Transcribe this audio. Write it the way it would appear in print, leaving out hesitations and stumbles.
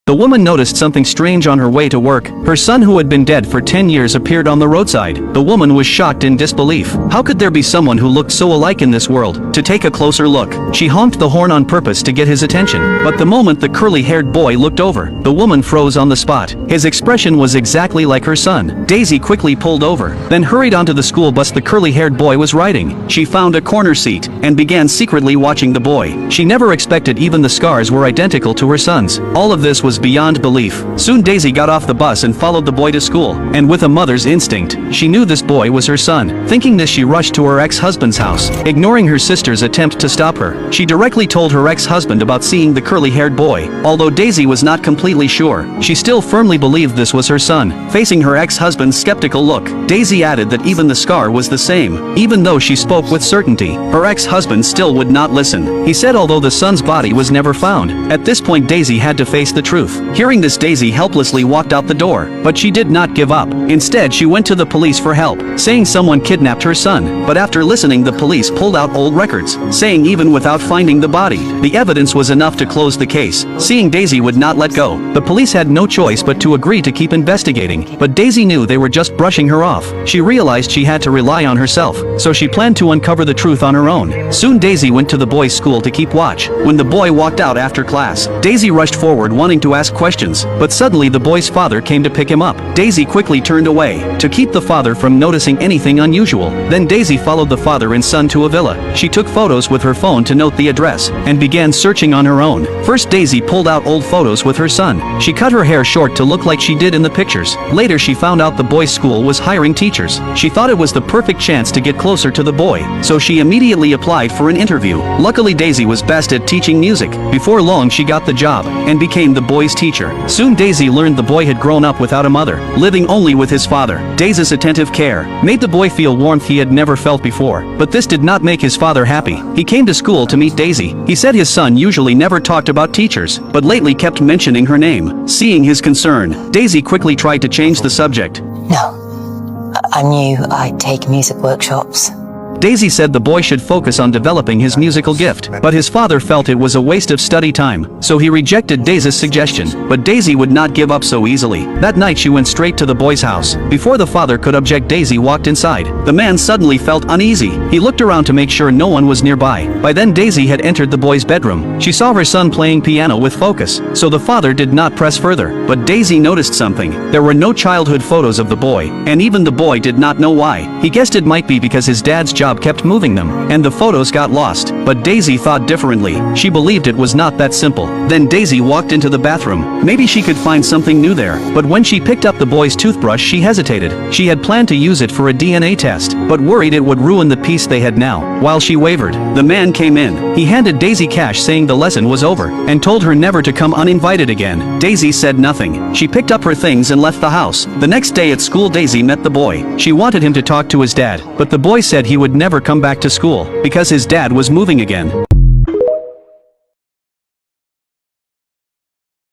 The woman noticed something strange on her way to work. Her son, who had been dead for 10 years, appeared on the roadside. The woman was shocked in disbelief. How could there be someone who looked so alike in this world? To take a closer look, she honked the horn on purpose to get his attention. But the moment the curly-haired boy looked over, the woman froze on the spot. His expression was exactly like her son. Daisy quickly pulled over, then hurried onto the school bus the curly-haired boy was riding. She found a corner seat and began secretly watching the boy. She never expected even the scars were identical to her son's. All of this was beyond belief. Soon Daisy got off the bus and followed the boy to school, and with a mother's instinct, she knew this boy was her son. Thinking this, she rushed to her ex-husband's house. Ignoring her sister's attempt to stop her, she directly told her ex-husband about seeing the curly-haired boy. Although Daisy was not completely sure, she still firmly believed this was her son. Facing her ex-husband's skeptical look, Daisy added that even the scar was the same. Even though she spoke with certainty, her ex-husband still would not listen. He said although the son's body was never found. At this point, Daisy had to face the truth. Hearing this, Daisy helplessly walked out the door, but she did not give up. Instead, she went to the police for help, saying someone kidnapped her son. But after listening, the police pulled out old records, saying even without finding the body, the evidence was enough to close the case. Seeing Daisy would not let go, the police had no choice but to agree to keep investigating. But Daisy knew they were just brushing her off. She realized she had to rely on herself, so she planned to uncover the truth on her own. Soon Daisy went to the boys' school to keep watch. When the boy walked out after class, Daisy rushed forward wanting to ask questions, but suddenly the boy's father came to pick him up. Daisy quickly turned away, to keep the father from noticing anything unusual. Then Daisy followed the father and son to a villa. She took photos with her phone to note the address, and began searching on her own. First, Daisy pulled out old photos with her son. She cut her hair short to look like she did in the pictures. Later, she found out the boys' school was hiring teachers. She thought it was the perfect chance to get closer to the boy, so she immediately applied for an interview. Luckily, Daisy was best at teaching music. Before long, she got the job, and became the boy's teacher. Soon Daisy learned the boy had grown up without a mother, living only with his father. Daisy's attentive care made the boy feel warmth he had never felt before. But this did not make his father happy. He came to school to meet Daisy. He said his son usually never talked about teachers, but lately kept mentioning her name. Seeing his concern, Daisy quickly tried to change the subject. No, I knew I'd take music workshops. Daisy said the boy should focus on developing his musical gift, but his father felt it was a waste of study time, so he rejected Daisy's suggestion. But Daisy would not give up so easily. That night she went straight to the boy's house. Before the father could object, Daisy walked inside. The man suddenly felt uneasy. He looked around to make sure no one was nearby. By then Daisy had entered the boy's bedroom. She saw her son playing piano with focus, so the father did not press further. But Daisy noticed something. There were no childhood photos of the boy, and even the boy did not know why. He guessed it might be because his dad's job kept moving them, and the photos got lost. But Daisy thought differently. She believed it was not that simple. Then Daisy walked into the bathroom. Maybe she could find something new there. But when she picked up the boy's toothbrush, she hesitated. She had planned to use it for a DNA test, but worried it would ruin the peace they had now. While she wavered, the man came in. He handed Daisy cash, saying the lesson was over, and told her never to come uninvited again. Daisy said nothing. She picked up her things and left the house. The next day at school, Daisy met the boy. She wanted him to talk to his dad, but the boy said he would never come back to school, because his dad was moving again.